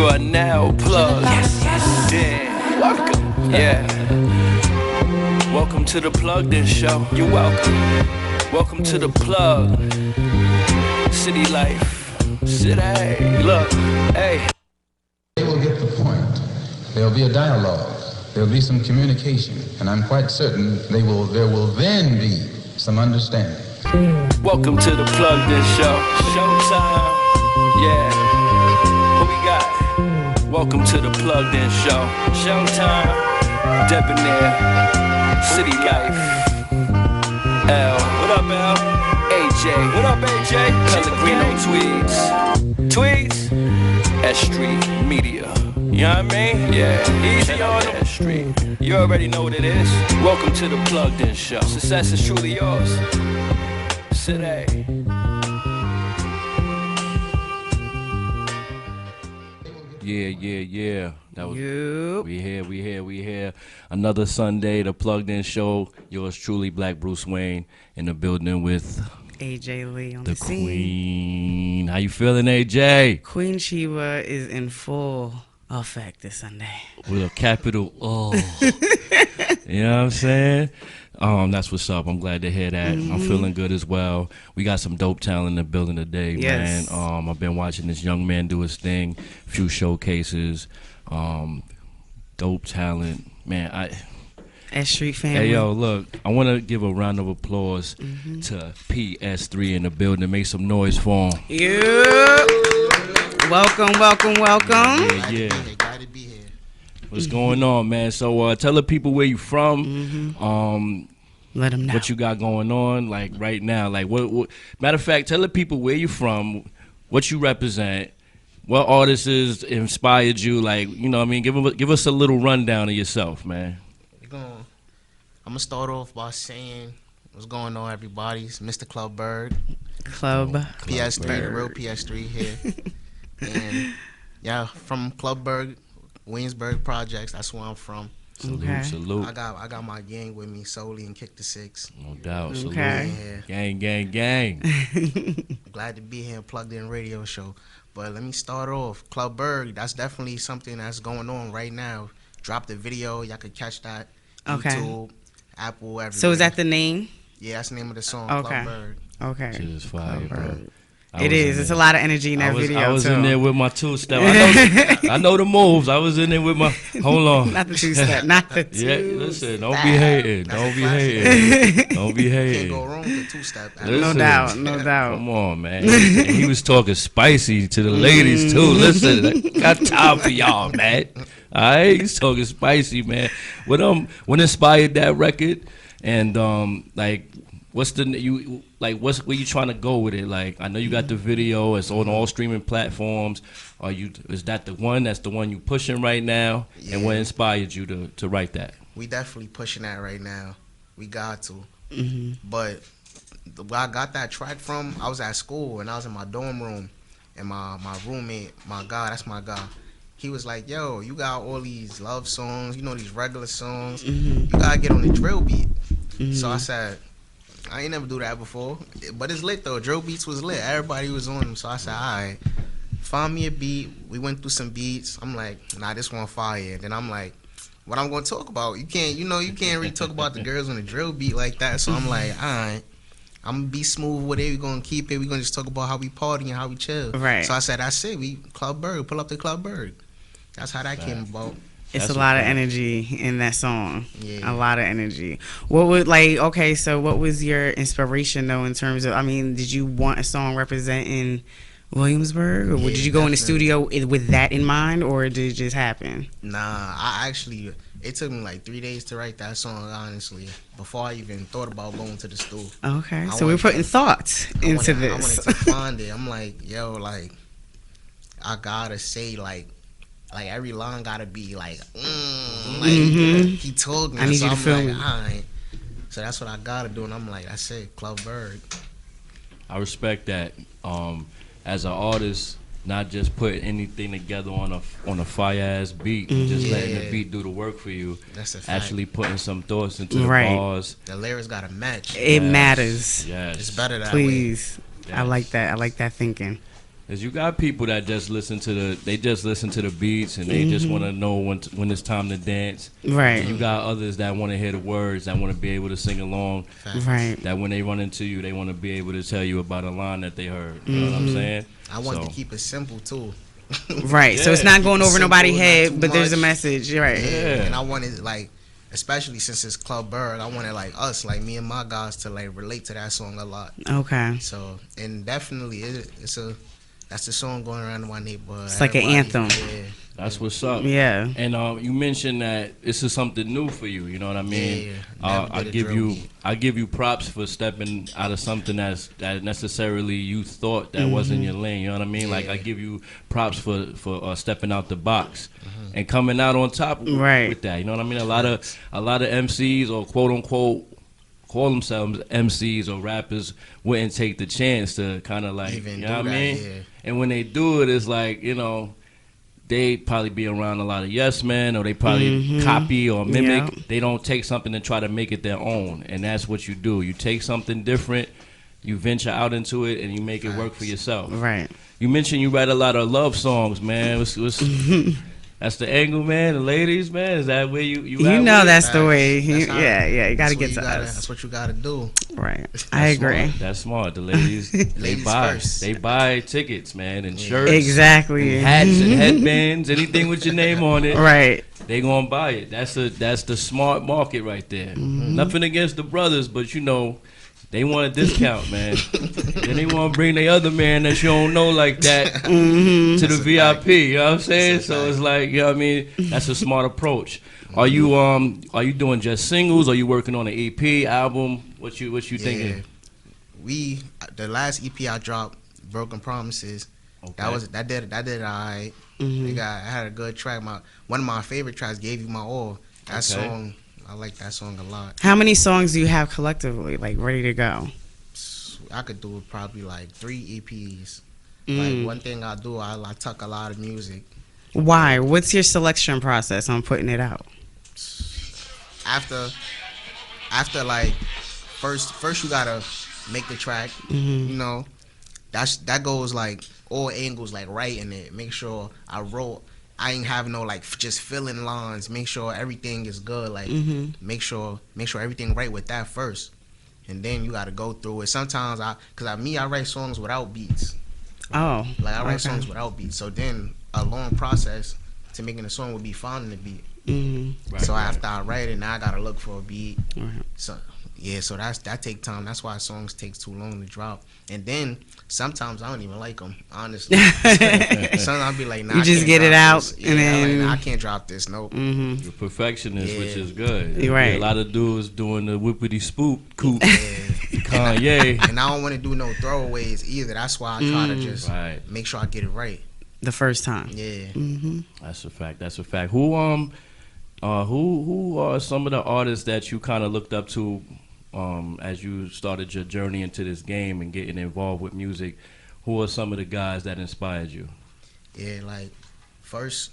You are now plugged. Yes. Damn. Welcome. Yeah. Welcome to the Plugged In Show. You're welcome. Welcome to the Plug. City life. City. Look. Hey. They will get the point. There will be a dialogue. There will be some communication. And I'm quite certain there will then be some understanding. Welcome to the Plugged In Show. Showtime. Yeah. What we got? Welcome to the Plugged In Show. Showtime. Debonair. City life. L. What up, L? AJ. What up, AJ? Pellegrino Tweeds. Tweeds? S.I.T.Y Media. You know what I mean? Yeah. Easy on them. S.I.T.Y. You already know what it is. Welcome to the Plugged In Show. Success is truly yours. Today. Yeah. That was we here. Another Sunday, the Plugged In Show. Yours truly, Black Bruce Wayne, in the building with AJ Lee on the scene. Queen. How you feeling, AJ? Queen Sheba is in full effect this Sunday. With a capital O. You know what I'm saying? That's what's up. I'm glad to hear that. I'm feeling good as well. We got some dope talent in the building today, yes. man. I've been watching this young man do his thing, few showcases, dope talent, man. S.I.T.Y family. Hey, yo, look, I want to give a round of applause to PS3 in the building. Make some noise for him. Yeah. Welcome. Yeah. Glad to be here. What's going on, man? So tell the people where you from. Let them know what you got going on, like right now. Like what? Matter of fact, tell the people where you from, what you represent, what artists inspired you. Like, you know what I mean? Give us a little rundown of yourself, man. I'm gonna start off by saying what's going on, everybody. It's Mr. Clubberg. PS3, the real PS3 here. And yeah, from Clubberg, Williamsburg Projects. That's where I'm from. Salute. I got my gang with me, Solely and Kick the Six. No doubt. Salute. Okay. Gang. Glad to be here, Plugged In Radio Show. But let me start off. Clubberg, that's definitely something that's going on right now. Drop the video, y'all could catch that. Okay. YouTube, Apple, everywhere. So is that the name? Yeah, that's the name of the song, Okay. Clubberg. Okay. Shit is fire, bro. It is. It's a lot of energy in that video. I was too. in there with my two-step. I know the moves. I was in there with my. Hold on. Not the two-step. Not the two. Yeah, listen. Don't be hating. Don't be hating. Can't go wrong with the two-step. No doubt. Come on, man. And he was talking spicy to the ladies too. Listen, I got time for y'all, man. All right, he's talking spicy, man. What inspired that record? And like, what's where you trying to go with it? Like, I know you got the video. It's on all streaming platforms. Is that the one? That's the one you pushing right now? Yeah. And what inspired you to write that? We definitely pushing that right now. We got to. But where I got that track from, I was at school and I was in my dorm room, and my roommate, that's my guy. He was like, yo, you got all these love songs, these regular songs. You gotta get on the drill beat. So I said, I ain't never do that before, but it's lit though. Drill beats was lit. Everybody was on them. So I said, all right, find me a beat. We went through some beats. I'm like, nah, this one fire. Then I'm like, what I'm gonna talk about? You can't really talk about the girls on the drill beat like that. So I'm like, all right, I'm gonna be smooth with it. We gonna keep it. We gonna just talk about how we party and how we chill. Right. So I said, that's it. We Clubberg, pull up the Clubberg. That's how that came about. It's a lot of energy in that song. Yeah. A lot of energy. So what was your inspiration though in terms of, did you want a song representing Williamsburg, or did you go in the studio with that in mind, or did it just happen? Nah, it took me like 3 days to write that song, honestly, before I even thought about going to the studio. Okay, so we're putting thoughts into this. I wanted to find it. I'm like, yo, like, I gotta say, like every line gotta be like, he told me. I need so you to I'm feel like, me. all right. So that's what I gotta do, and I'm like, that's it, Clubberg. I respect that. As an artist, not just putting anything together on a fire ass beat, just letting the beat do the work for you. That's a fact. Actually putting some thoughts into the bars. The lyrics gotta match. It matters. Yes. It's better that way. Please. Yes. I like that. I like that thinking. Cause you got people that just listen to the beats and they just want to know when it's time to dance. Right. And you got others that want to hear the words, that want to be able to sing along. Right. That when they run into you, they want to be able to tell you about a line that they heard. You know what I'm saying? I want to keep it simple too. Right. So it's not going over nobody's head, but there's a message. Right. Yeah. And I wanted like, especially since it's Club Bird, I wanted like us, like me and my guys, to like relate to that song a lot. Okay. So, and definitely that's the song going around in my neighborhood. It's like an anthem. Yeah. That's what's up. Yeah. And you mentioned that this is something new for you. You know what I mean? Yeah. I give you props for stepping out of something that necessarily you thought that wasn't your lane. You know what I mean? Like I give you props for stepping out the box and coming out on top with that. You know what I mean? A lot of MCs or quote unquote call themselves MCs or rappers wouldn't take the chance to kind of like, even you know what I that, mean? yeah. And when they do it, it's like, you know, they probably be around a lot of yes men, or they probably copy or mimic. Yeah. They don't take something and try to make it their own, and that's what you do. You take something different, you venture out into it, and you make it work for yourself. Right. You mentioned you write a lot of love songs, man. That's the angle, man. The ladies, man. Is that where you You know that's the way. That's You got to get to us. That's what you got to do. Right. I agree. That's smart. The ladies, they buy tickets, man, and shirts, Exactly. and hats and headbands, anything with your name on it. Right. They gonna buy it. That's the smart market right there. Nothing against the brothers, but you know, they want a discount, man. Then they want to bring the other man that you don't know like that to the VIP. You know what I'm saying? So it's like, you know what I mean? That's a smart approach. Are you doing just singles? Are you working on an EP album? What you thinking? The last EP I dropped, Broken Promises. Okay. That did alright. I had a good track. One of my favorite tracks, Gave You My All. That song, I like that song a lot. How many songs do you have collectively, like ready to go? I could do probably like 3 EPs. Like one thing I do, I tuck a lot of music. Why? What's your selection process on putting it out? After like first you gotta make the track. You know, that goes like all angles, like writing it. Make sure I ain't have no like just filling lines. Make sure everything is good. Like make sure everything right with that first, and then you gotta go through it. Sometimes I write songs without beats. Oh, Like I write songs without beats. So then a long process to making a song would be finding the beat. So after I write it, now I gotta look for a beat. So that take time. That's why songs takes too long to drop. And then sometimes I don't even like them, honestly. Sometimes I'll be like, nah, you I just can't get it drop out, this. and then like, nah, I can't drop this. Nope. You're a perfectionist, which is good. You're right. A lot of dudes doing the whippity spoop coop. Kanye. And I don't want to do no throwaways either. That's why I try to just make sure I get it right the first time. Yeah. That's a fact. Who are some of the artists that you kind of looked up to as you started your journey into this game and getting involved with music? Who are some of the guys that inspired you? Yeah, like first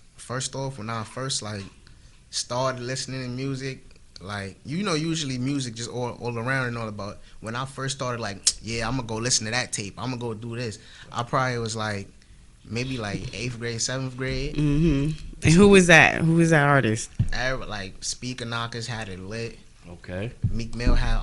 off, when I first like started listening to music, like, you know, usually music just all around and all about. When I first started, like, yeah, I'm gonna go listen to that tape, I'm gonna go do this, I probably was like maybe like 8th grade, 7th grade. And who was that? Who was that artist? Like Speaker Knockers had it lit. Okay. Meek Mill had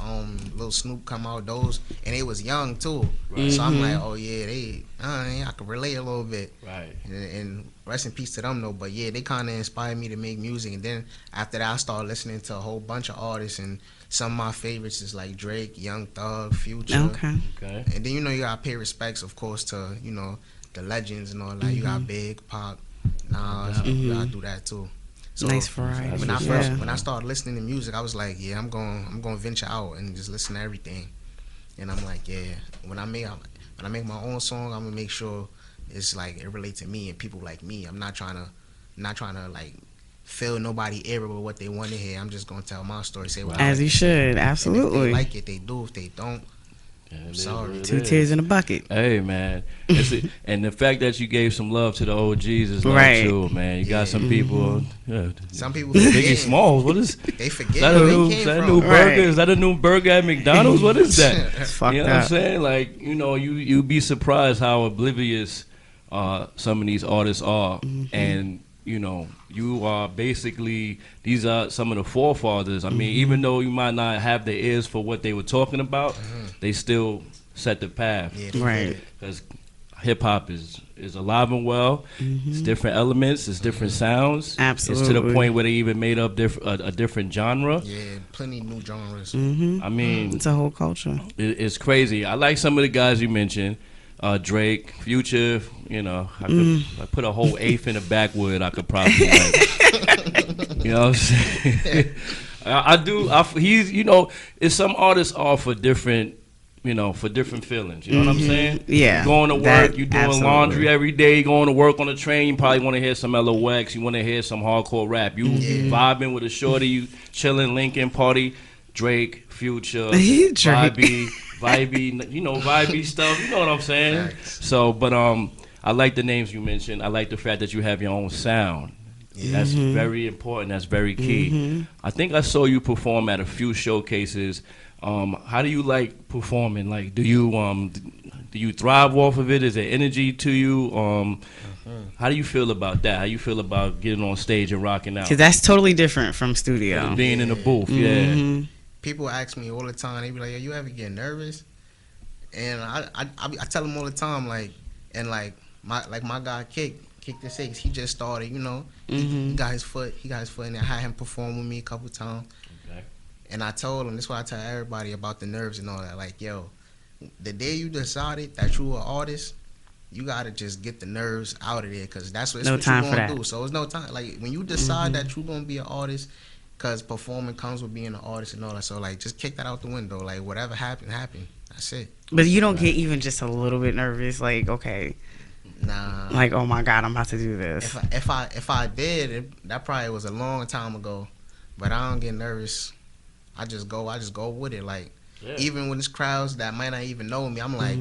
Lil Snoop come out, those, and they was young too. So I'm like, oh yeah, I could relate a little bit. Right. And rest in peace to them though. But yeah, they kind of inspired me to make music. And then after that, I started listening to a whole bunch of artists, and some of my favorites is like Drake, Young Thug, Future. Okay. And then, you know, you gotta pay respects, of course, to, you know, the legends and all that. You got Big, Pac, Nas. You gotta do that too. So nice variety. When I started listening to music, I was like, yeah, I'm going to venture out and just listen to everything. And I'm like, yeah, when I make my own song, I'm gonna make sure it's like it relates to me and people like me. I'm not trying to like fill nobody ear with what they want to hear. I'm just gonna tell my story, say what I as like. you should, absolutely. And if they like it, they do. If they don't, sorry. 2 tears in a bucket. Hey, man. And the fact that you gave some love to the OGs is love too, man. You got some people. Some people Biggie Smalls. What is? They forget Is that where a they new, came is that a from. new burger? Is that a new burger at McDonald's? What is that? Fucked You know what I'm up. saying? Like, you know, you'd be surprised how oblivious some of these artists are, and you know, you are basically, these are some of the forefathers. I mean, even though you might not have the ears for what they were talking about, they still set the path. Yeah, Right. Because hip hop is alive and well. It's different elements. It's different sounds. Absolutely. It's to the point where they even made up a different genre. Yeah, plenty new genres. I mean, It's a whole culture. it's crazy. I like some of the guys you mentioned. Drake, Future, you know, I put a whole eighth in the backwood. I could probably, like, you know what I'm saying? I do. He's, you know, it's some artists are for different, you know, for different feelings. You know what I'm saying? Yeah. You going to work, you doing absolutely. laundry every day, you going to work on the train, you probably want to hear some LOX, you want to hear some hardcore rap. You vibing with a shorty, you chilling, Lincoln party, Drake, Future, vibey, you know, vibey stuff. You know what I'm saying? Facts. So, but I like the names you mentioned. I like the fact that you have your own sound. That's very important. That's very key. I think I saw you perform at a few showcases. How do you like performing? Like, do you thrive off of it? Is there energy to you? How do you feel about that? How you feel about getting on stage and rocking out? Because that's totally different from studio. Being in the booth, yeah. People ask me all the time. They be like, "Yo, you ever get nervous?" And I tell them all the time, like, and like my guy Kick the Six, he just started. You know, he got his foot in there. I had him perform with me a couple times. Okay. And I told him, this is what I tell everybody about the nerves and all that. Like, yo, the day you decided that you were an artist, you gotta just get the nerves out of there, cause that's what, No what time you're for gonna that. do. So it's no time. Like when you decide that you're gonna be an artist, cause performing comes with being an artist and all that. So like, just kick that out the window. Like whatever happened. That's it. But you don't get even just a little bit nervous, like, okay, Nah. like, oh my God, I'm about to do this. If I did, that probably was a long time ago. But I don't get nervous. I just go with it. Like even when it's crowds that might not even know me, I'm like,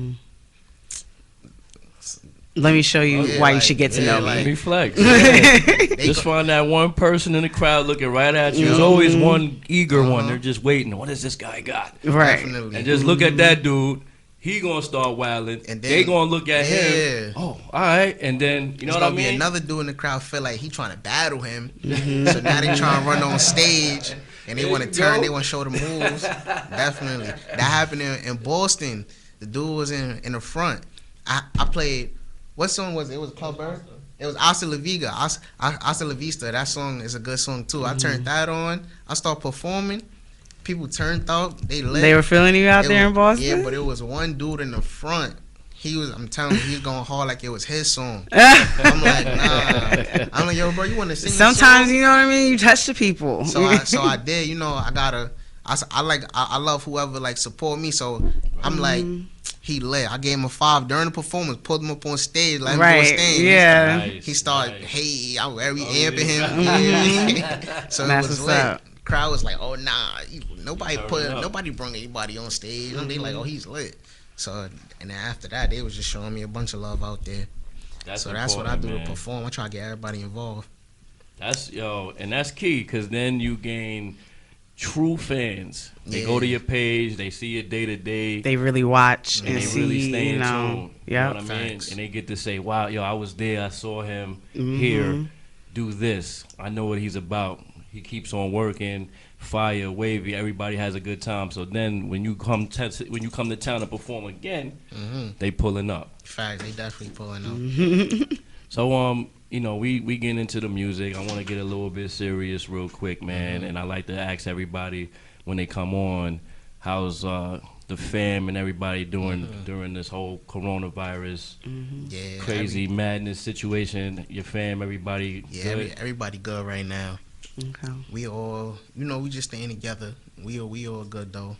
Let me show you why you should get to know Let me. me flex. Just find that one person in the crowd looking right at you. There's always one eager one. They're just waiting. What does this guy got? Right. Definitely. And just look at that dude. He gonna start wilding, and And they then- gonna look at him. Oh, all right. And then you know what I mean? Another dude in the crowd feel like he trying to battle him. So now they trying to run on stage and they want to turn. They want to show the moves. Definitely, that happened in Boston. The dude was in the front. I played. What song was it? It was Club Bird. It was Hasta La Viga. Hasta La Vista. That song is a good song too. I turned that on. I started performing. People turned out. They lit. They were feeling you out there in Boston? Yeah, but it was one dude in the front. I'm telling you, he was going hard like it was his song. I'm like, nah. I'm like, yo, bro, you want to sing? Sometimes, you know what I mean? You touch the people. So I did. You know, I love whoever like support me. So I'm like, he lit. I gave him a 5 during the performance. Pulled him up on stage, let him do a Right, stand. yeah. Nice, He started, nice. hey, I was very amping him. Yeah. So That's it was what's lit. up. Crowd was like, oh nah, nobody brought anybody on stage. And they like, oh, he's lit. So and then after that, they was just showing me a bunch of love out there. That's what I do man. to perform. I try to get everybody involved. And that's key, because then you gain true fans. They go to your page, they see it day to day. They really watch And and they see, really stay you in know. tune. You know Yeah. what I mean? Facts. And they get to say, wow, yo, I was there. I saw him here do this. I know what he's about. He keeps on working, fire, wavy. Everybody has a good time. So then when you come to town to perform again, they pulling up. Facts, they definitely pulling up. So you know, we getting into the music. I want to get a little bit serious real quick, man. And I like to ask everybody when they come on, how's the fam and everybody doing during this whole coronavirus Yeah, crazy madness situation? Your fam, everybody good? everybody good right now. Okay. We all, we just staying together. We all good though.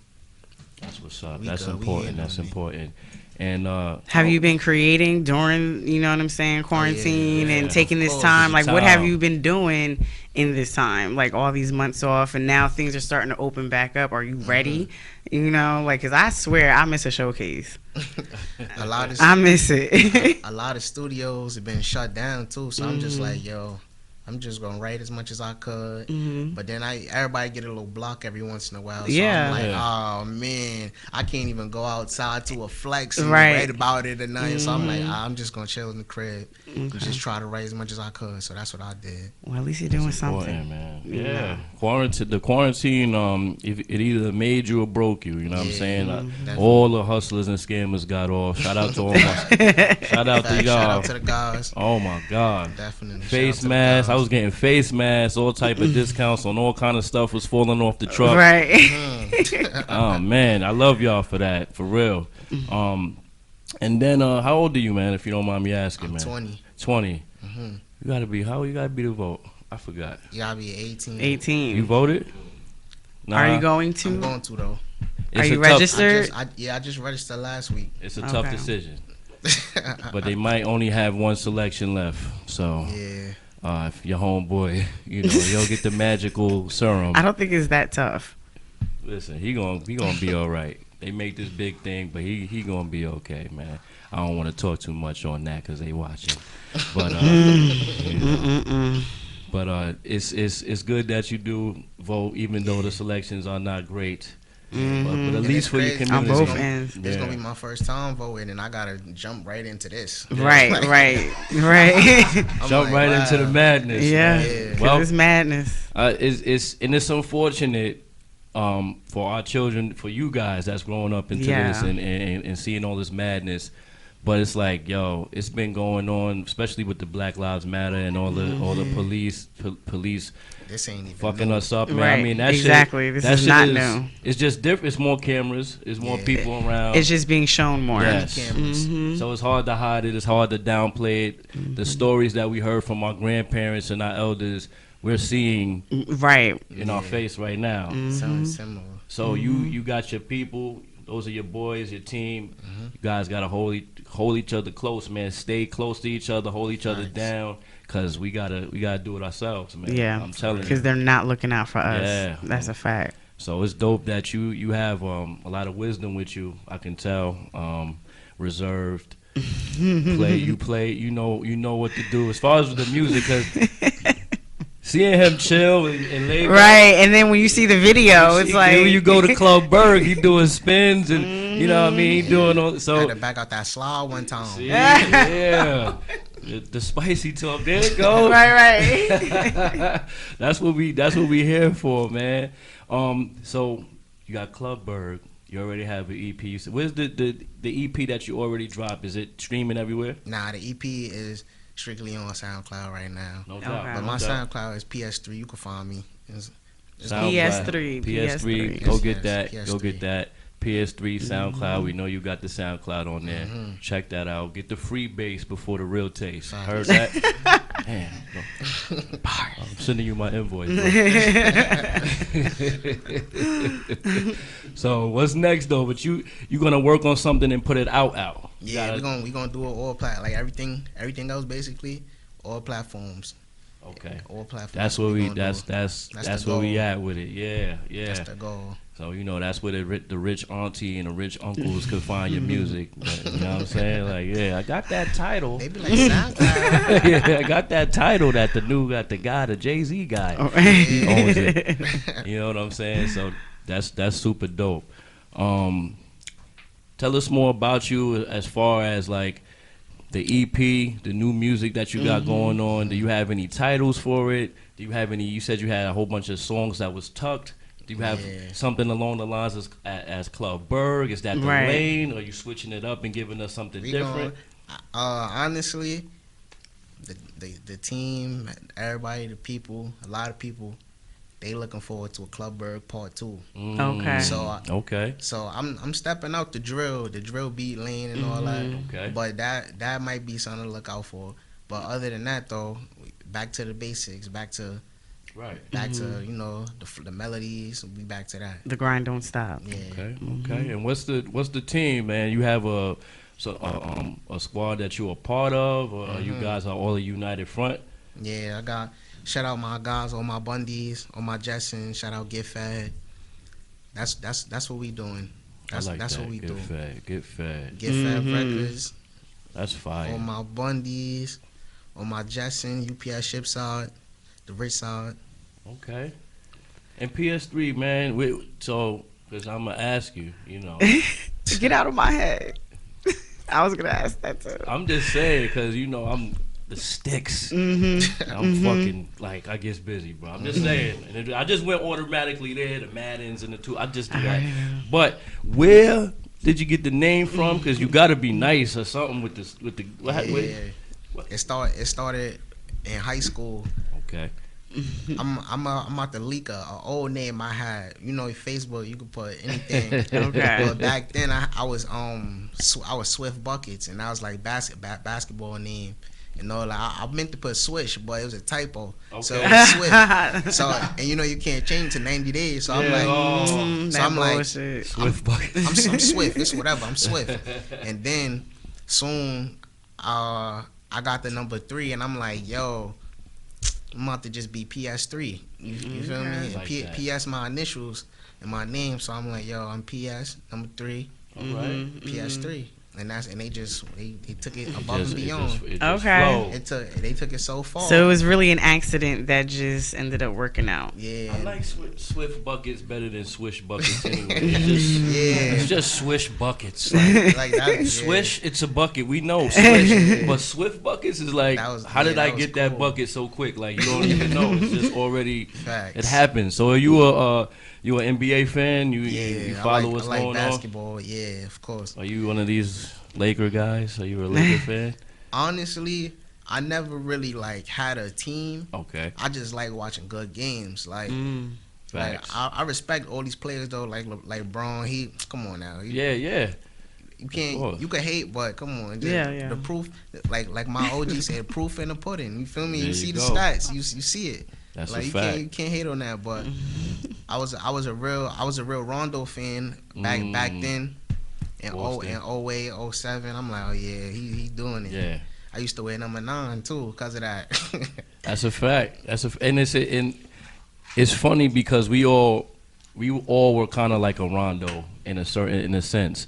That's what's up. We That's good. We important. in That's on it. important. And Have you been creating during, you know what I'm saying, quarantine yeah, and taking of this course. time? Like, what have Time. you been doing in this time? Like, all these months off, and now things are starting to open back up. Are you ready? You know, like, because I swear I miss a showcase. A lot of I miss it. a lot of studios have been shut down too. So I'm just like, yo, I'm just gonna write as much as I could. Mhm. But then everybody get a little block every once in a while. So Yeah. I'm like, Yeah. oh man, I can't even go outside to a flex and Right. write about it or nothing. So I'm like, Mhm. I'm just gonna chill in the crib and Okay. just try to write as much as I could. So that's what I did. Well, at least you're doing something. Important, man. You Yeah. know. The quarantine, if it either made you or broke you. You know what I'm Yeah. saying? Definitely. All the hustlers and scammers got off. Shout out to all my. Shout out to Facts. y'all. Shout out to the guys. Oh my God. Definitely. Shout out Face to the masks. guys. I was getting face masks, all type of discounts on all kind of stuff was falling off the truck. Right. Oh man, I love y'all for that, for real. And then how old are you, man? If you don't mind me asking, I'm man. 20. 20. Mm-hmm. You gotta be how old you gotta be to vote? I forgot. You gotta be 18. 18. You voted? Are Nah. you going to? I'm going to though. It's Are a you tough- registered? I just registered last week. It's a tough Okay. decision, but they might only have one selection left. So Yeah. if your homeboy, he'll get the magical serum. I don't think it's that tough. Listen, he gonna be all right. They make this big thing, but he gonna be okay, man. I don't want to talk too much on that because they watching. But it's good that you do vote, even though the selections are not great. But at least for your crazy. community. On both ends. It's gonna be my first time voting, and I gotta jump right into this. Right. Like, Right. I'm Jump like, right wow. into the madness. Yeah. man. Yeah. 'Cause Well, it's madness. it's unfortunate for our children, for you guys that's growing up into Yeah. this and seeing all this madness. But it's like, yo, it's been going on, especially with the Black Lives Matter and all the police This ain't even fucking new. us up, man. Right, I mean, that exactly. shit, This that is shit not new. It's just different. It's more cameras. It's more Yeah. people around. It's just being shown more. Yes. Cameras. So it's hard to hide it. It's hard to downplay it. The stories that we heard from our grandparents and our elders, we're seeing Right. in our face right now. Sounds similar. So you got your people. Those are your boys, your team. You guys gotta hold each other close, man. Stay close to each other. Hold each other Nice. down, cause we gotta do it ourselves, man. Yeah. I'm telling you. Because they're not looking out for us. Yeah. That's a fact. So it's dope that you have a lot of wisdom with you. I can tell. Reserved. play. You know what to do as far as with the music, cause seeing him chill and lay back. Right. And then when you see the video, it's like. Then when you go to Club Berg, he doing spins and you know what I mean. He doing all Had so. to back out that slide one time. See, yeah, the spicy talk. There it goes. Right. That's what we here for, man. So you got Club Berg. You already have an EP. So where's the EP that you already dropped? Is it streaming everywhere? Nah, the EP is strictly on SoundCloud right now. No Okay. doubt. But no my doubt. SoundCloud is PS3. You can find me. It's SoundCloud. PS3. PS3. Go get that. Yes, Go PS3. get that. PS3 SoundCloud. We know you got the SoundCloud on there. Check that out. Get the free bass before the real taste. Heard that? Damn. I'm sending you my invoice. Bro. So what's next though? But you gonna work on something and put it out. You Yeah, gotta- we gonna do it all like everything else basically, all platforms. Okay. All platforms. That's where we. gonna do it. That's the where we goal. at with it. Yeah. That's the goal. So that's where the rich auntie and the rich uncles could find your music. But, you know what I'm saying? Like, yeah, I got that title. They be like SoundCloud. Yeah, I got that title that the guy, the Jay-Z guy, owns it. You know what I'm saying? So that's super dope. Tell us more about you as far as like the EP, the new music that you got going on. Do you have any titles for it? Do you have any? You said you had a whole bunch of songs that was tucked. Do you have something along the lines as Club Berg? Is that the Right. lane? Or are you switching it up and giving us something different? Honestly, the team, everybody, the people, a lot of people, they looking forward to a Club Berg Part 2. Okay. Okay. So I'm stepping out the drill beat lane and all that. Okay. But that might be something to look out for. But other than that though, back to the basics, back to the melodies. We'll be back to that. The grind don't stop. Yeah. Okay. And what's the team, man? You have a squad that you're a part of, or you guys are all a united front? Yeah, I got shout out my guys, all my Bundys, all my Jetsons. Shout out Get Fed. That's what we doing. That's what we do. Get fed. Get Fed Records. That's fire. On my Bundys, on my Jetson, UPS ships out. the rich side. Okay. And PS3, man. So, because I'm gonna ask you, you know. Get out of my head. I was gonna ask that too. I'm just saying, because you know I'm the sticks. Mm-hmm. I'm fucking like I get busy, bro. I'm just saying. And I just went automatically there, the Maddens and the two. I just do that. But where did you get the name from? Because you got to be nice or something with this. With the what? It started in high school. Okay. I'm about to leak a old name I had. You know, Facebook you could put anything. Okay. But back then I was Swift Buckets, and I was like basketball name. You know, like I meant to put Swish, but it was a typo. Okay. So it was Swift. So and you know you can't change to 90 days. So I'm like, so I'm bullshit. Swift Bucket. I'm Swift. It's whatever. I'm Swift. And then soon, I got the number 3, and I'm like, yo, I'm about to just be PS3. You feel me? Like PS my initials and my name, so I'm like, yo, I'm PS number 3, All right. PS3. And they took it above and beyond. Okay. They took it so far. So it was really an accident that just ended up working out. Yeah. I like Swift Buckets better than Swish Buckets anyway. It's just Swish Buckets. Like that. Swish, it's a bucket. We know Swish, but Swift Buckets is like, how did I get that bucket so quick? Like you don't even know. It's just already it happened. So are you an NBA fan? You follow what's going basketball. on? Yeah, of course. Are you one of these Laker guys? Are you a Laker fan? Honestly, I never really like had a team. Okay. I just like watching good games. Like I respect all these players though. Like Braun, he come on now. Yeah. You can't. You can hate, but come on. Yeah. The proof, like my OG said, proof in the pudding. You feel me? There You see you the go. stats. You see it. That's like a fact. You can't hate on that. But I was a real Rondo fan back then. In 08, 07, I'm like, oh yeah, he doing it. Yeah. I used to wear number 9 too, because of that. That's a fact. And it's funny because we all were kind of like a Rondo in a sense,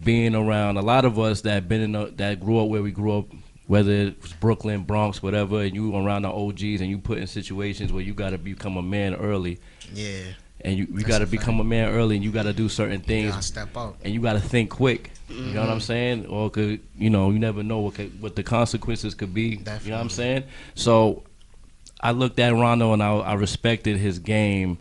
being around a lot of us that that grew up where we grew up, whether it was Brooklyn, Bronx, whatever, and you around the OGs and you put in situations where you got to become a man early. Yeah. And you got to become a man early, and you got to do certain things. You gotta step up. And you got to think quick. You know what I'm saying? Or you never know what the consequences could be. Definitely. You know what I'm saying? So I looked at Rondo, and I respected his game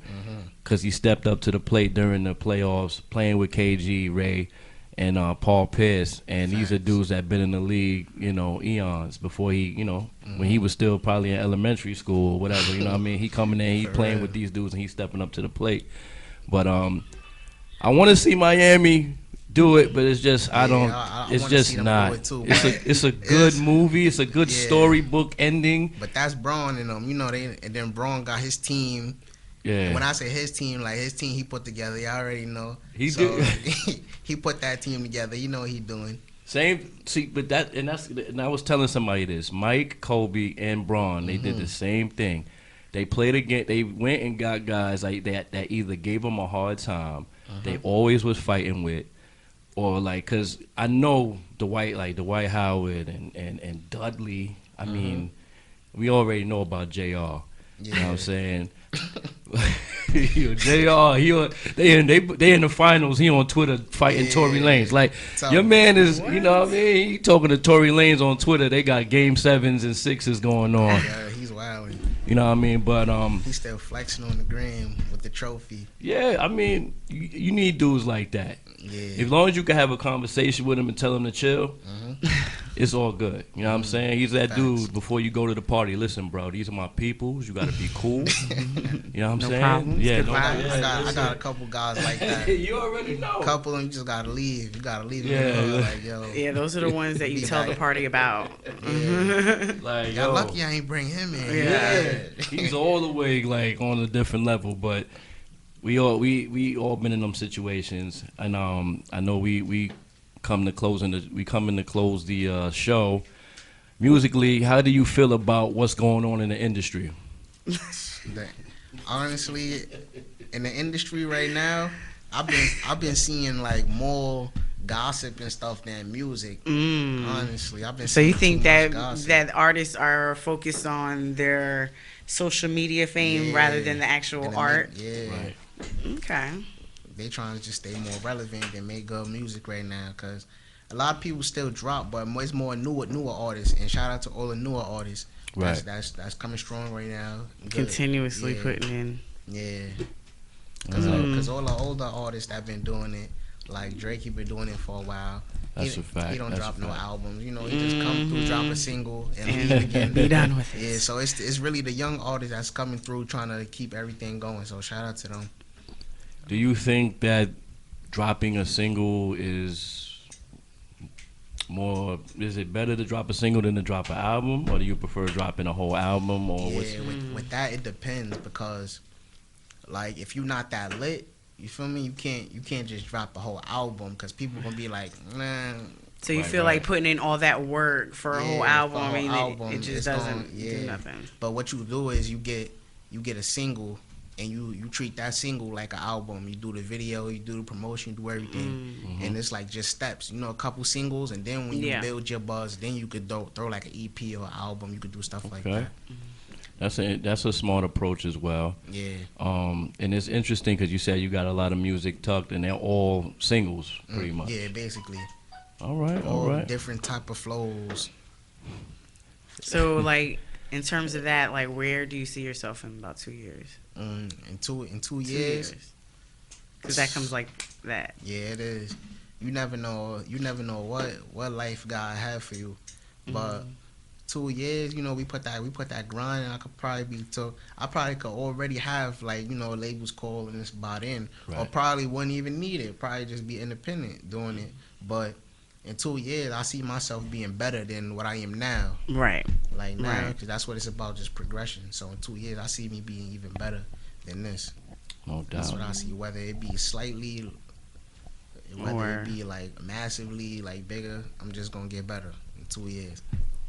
because he stepped up to the plate during the playoffs, playing with KG, Ray, and Paul Pierce. And these are dudes that been in the league, eons before he, when he was still probably in elementary school or whatever. You know what I mean? He coming in, he playing with these dudes, and he's stepping up to the plate. But I want to see Miami do it, but it's just it's just not. Too, it's a good movie. It's a good storybook ending. But that's Braun and them, and then Braun got his team. Yeah. And when I say his team, like his team he put together, you already know. He put that team together. You know what he doing. And I was telling somebody this. Mike, Kobe, and Braun, they did the same thing. They played again. They went and got guys like that either gave them a hard time, they always was fighting with, or like, cause I know Dwight Howard and Dudley. I mean, we already know about JR. Yeah. You know what I'm saying? JR, they in the finals. He on Twitter fighting Tory Lanez. Like your man is, you know what I mean? He talking to Tory Lanez on Twitter. They got game 7s and 6s going on. Yeah, he's wild. You know what I mean? But he's still flexing on the gram with the trophy. Yeah, I mean, you need dudes like that. Yeah. As long as you can have a conversation with him and tell him to chill, it's all good. You know what I'm saying? He's that dude before you go to the party. Listen, bro, these are my peoples. You got to be cool. You know what I'm saying? Problems. Yeah, I got a couple guys like that. You already know. A couple of them you just got to leave. You got to leave. Yeah, those are the ones that you tell the party about. Like, y'all lucky I ain't bring him in. Yeah. He's all the way like on a different level, but we all been in them situations, and I know we come to close the show. Musically, how do you feel about what's going on in the industry? Honestly, in the industry right now, I've been seeing like more gossip and stuff than music. Mm. Honestly, I've been. So you seeing think too much that gossip. artists are focused on their social media fame rather than the actual And art? yeah. Right. Okay. They trying to just stay more relevant and make good music right now, cause a lot of people still drop, but it's more newer artists. And shout out to all the newer artists. Right. That's coming strong right now. Good. Continuously Yeah. putting in. Yeah, cause all the older artists that been doing it, like Drake, he been doing it for a while. That's a fact. He don't That's drop a no fact. albums. You know, he just come through, drop a single, and leave And again. be done with it. Yeah, so it's really the young artists that's coming through trying to keep everything going. So shout out to them. Do you think that dropping a single is more? Is it better to drop a single than to drop an album, or do you prefer dropping a whole album? Or what's, Yeah, with that it depends, because like if you're not that lit, you feel me? You can't just drop a whole album, because people gonna be like, nah. So you Right, feel right. like putting in all that work for a whole Yeah, album, for a I mean, whole album, it just it's doesn't yeah. do nothing. But what you do is you get a single, and you treat that single like an album. You do the video, you do the promotion, you do everything, and it's like just steps. You know, a couple singles, and then when you Yeah. build your buzz, then you could throw like an EP or an album. You could do stuff like Okay. that. That's a smart approach as well. Yeah, And it's interesting because you said you got a lot of music tucked, and they're all singles, pretty much. yeah, basically All right. All all right. different type of flows. So like in terms of that, like where do you see yourself in about 2 years? In two 2 years. Because that comes like that. Yeah, it is. You never know. You never know what life God had for you. But 2 years, you know, we put that grind, and I probably could already have, like, you know, labels calling us about in, or Right. probably wouldn't even need it. Probably just be independent doing it. But in 2 years, I see myself being better than what I am now. Right. Like now, Right. because that's what it's about, just progression. So in 2 years, I see me being even better than this. No That's what doubt. I see. Whether it be slightly, whether Or- it be like massively, like bigger, I'm just gonna get better in 2 years.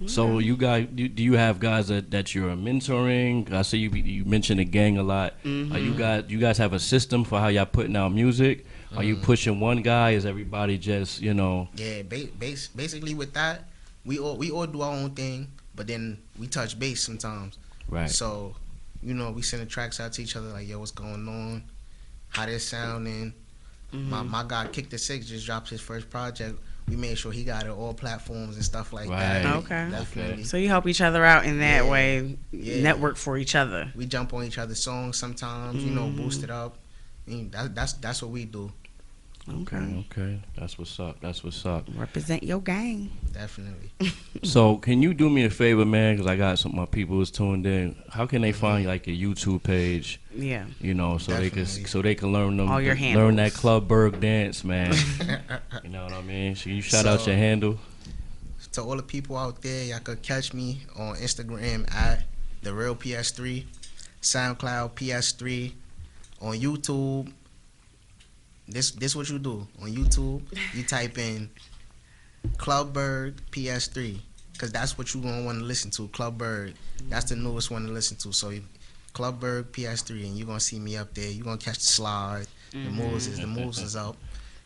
So you guys, do you have guys that you're mentoring? I see you mention the gang a lot. Are you guys have a system for how y'all putting out music? Are you pushing one guy? Is everybody just, you know? Yeah, basically with that, we all do our own thing, but then we touch base sometimes. Right. So, you know, we send the tracks out to each other like, yo, what's going on? How they sounding? My guy Kick the Six just dropped his first project. We made sure he got it all platforms and stuff like that. Right. Okay. Definitely. So you help each other out in that Yeah. way, Yeah. network for each other. We jump on each other's songs sometimes, you know, boost it up. I mean, that's what we do. Okay. Okay. That's what's up. That's what's up. Represent your gang. Definitely. So can you do me a favor, man? Because I got some of my people who's tuned in. How can they find like your YouTube page? Yeah. You know, so Definitely. they can learn them, All your learn that handles. Clubberg dance, man. You know what I mean? So you shout out So- your handle. To all the people out there, y'all could catch me on Instagram at The Real PS3, SoundCloud PS3, on YouTube. This what you do on YouTube. You type in Clubberg PS3, because that's what you gonna want to listen to. Clubberg, that's the newest one to listen to. So Clubberg PS3, and you're gonna see me up there. You're gonna catch the slide. The moves is up.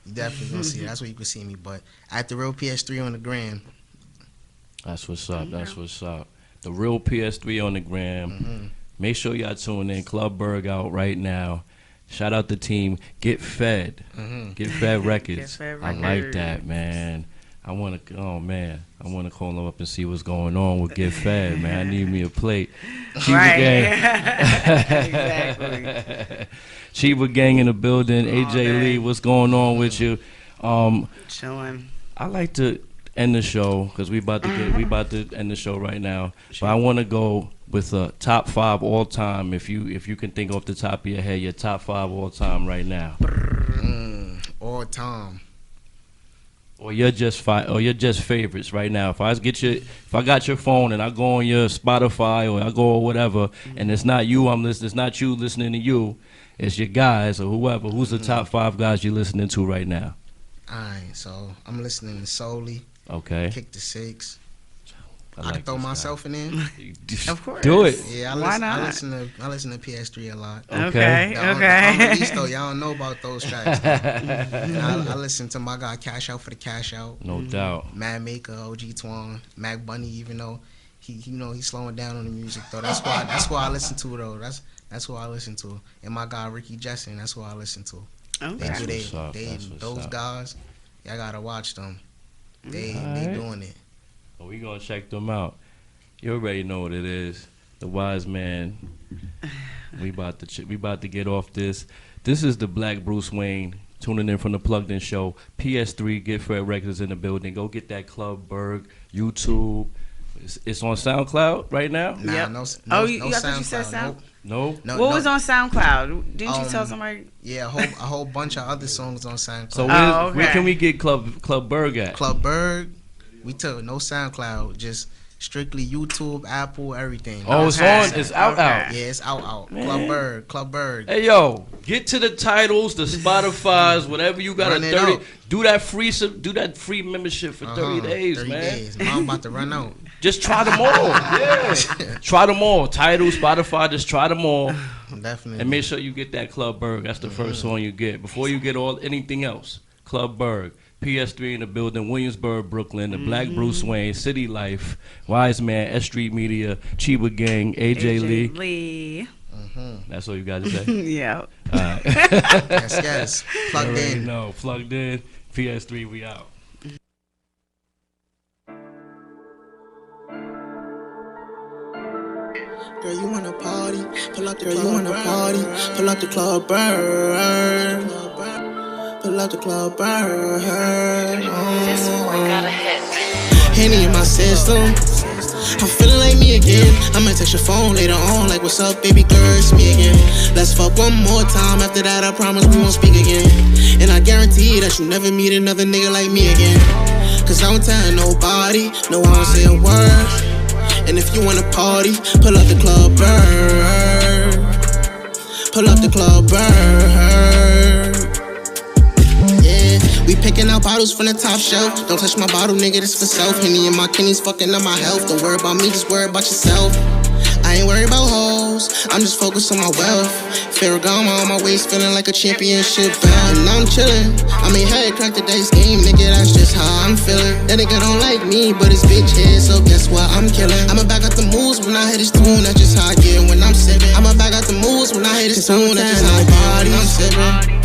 You definitely gonna see it. That's where you can see me. But at The Real PS3 on the gram. That's what's up. That's what's up. The Real PS3 on the gram. Make sure y'all tune in. Clubberg out right now. Shout out the team. Get Fed. Get Fed Records. Fed I like Records. that, man. I want to. Oh man, I want to call them up and see what's going on with Get Fed, man. I need me a plate. Chiba Right. Gang. Exactly. Chiba Gang in the building. AJ day. Lee, what's going on with you? Chilling. I like to end the show because we about to end the show right now. But I want to go with a top 5 all time. If you can think off the top of your head, your top 5 all time right now, All time. or you're just favorites right now. If I got your phone and I go on your Spotify or I go or whatever, and it's not you it's not you listening to you, it's your guys or whoever. Who's the top 5 guys you're listening to right now? Alright, so I'm listening to Solely, Okay. Kick the Six, I can throw myself in there. Of course. Do it. Yeah, Why not? I listen to PS3 a lot. Okay. Unreleased though, y'all don't know about those tracks. And I listen to my guy Cash Out for the Cash Out. No doubt. Mad Maker, OG Twan, Mac Bunny, even though he's slowing down on the music though. That's why I listen to though. That's who I listen to. And my guy Ricky Jessen, that's who I listen to. Okay. Those guys, y'all gotta watch them. They doing it. Well, we gonna check them out. You already know what it is. The Wise Man. We about to get off this. This is the Black Bruce Wayne tuning in from the Plugged In Show. PS3 Get Fred Records in the building. Go get that Club Berg, YouTube. It's on SoundCloud right now. Nah, Yep. no I SoundCloud. thought you said Sound. No. What was on SoundCloud? Didn't you tell somebody? Yeah, a whole bunch of other songs on SoundCloud. So okay. where can we get Club Berg at? Club Berg, we took no SoundCloud, just strictly YouTube, Apple, everything. Oh, it's Okay. on. It's out. Okay. Yeah, it's out. Man. Club Berg. Hey yo, get to the titles, the Spotify's, whatever you got. Run it 30. out. Do that free membership for 30 days, 30 man. days. I'm about to run out. Just try them all. Yeah, try them all. Titles, Spotify, just try them all, Definitely. and make sure you get that Club Berg. That's the first song you get before you get anything else. Club Berg. PS3 in the building, Williamsburg, Brooklyn, the Black Bruce Wayne, City Life, Wise Man, S Street Media, Chiba Gang, AJ Lee. That's all you got to say? Yeah. All right. Yes. Plugged in. No, plugged in. PS3, we out. Girl, you wanna party? Pull up the girl, you wanna party? Pull up the club, burn. Pull up the club, burn. This boy got a hit. Henny in my system. I'm feeling like me again. I might text your phone later on, like, what's up, baby girl, it's me again. Let's fuck one more time. After that, I promise we won't speak again. And I guarantee that you'll never meet another nigga like me again. Cause I don't tell nobody, no, I don't say a word. And if you wanna party, pull up the club, burn. Pull up the club, burn. Yeah, we picking out bottles from the top shelf. Don't touch my bottle, nigga, this for self. Henny and my kidneys fucking up my health. Don't worry about me, just worry about yourself. I ain't worried about hoes, I'm just focused on my wealth. Ferragamo on my waist, feeling like a championship belt. And I'm chillin', I mean, hey, crack the dice game, nigga, that's just how I'm feeling. That nigga don't like me, but his bitch head, so guess what, I'm killing. I'ma back out the moves when I hit this tune, that's just how I get when I'm sippin'. I'ma back out the moves when I hit this tune, that's just how I get when I'm sippin'.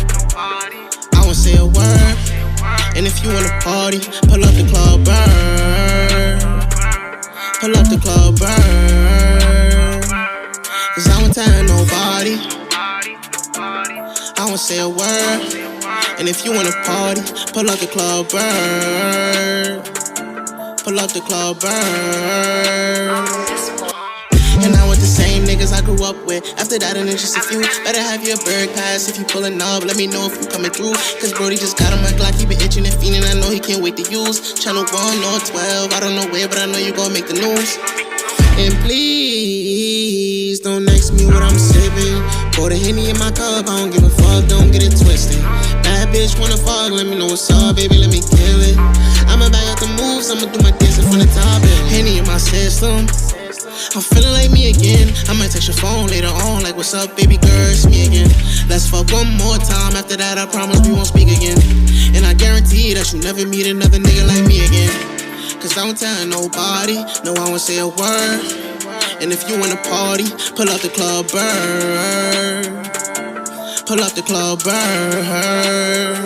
I won't say a word, and if you wanna party, pull up the club, burn. Pull up the club, burn. Cause I won't tell nobody, I won't say a word. And if you wanna party, pull up the club, burn. Pull up the club, burn. And I with the same niggas I grew up with. After that, and it's just a few. Better have your bird pass if you pulling up. Let me know if you coming through. Cause Brody just got on my Glock, he been itching and fiending. I know he can't wait to use. Channel 1 or 12, I don't know where, but I know you gon' make the news. And please don't ask me what I'm sipping. Pour the Henny in my cup, I don't give a fuck, don't get it twisted. Bad bitch wanna fuck, let me know what's up, baby, let me kill it. I'ma back out the moves, I'ma do my dance in front of top. Henny in my system. I'm feeling like me again. I might text your phone later on, like, what's up, baby girl, it's me again. Let's fuck one more time. After that, I promise we won't speak again. And I guarantee that you'll never meet another nigga like me again. Cause I don't tell nobody, no, I won't say a word. And if you wanna party, pull up the club, burn. Pull up the club, burn.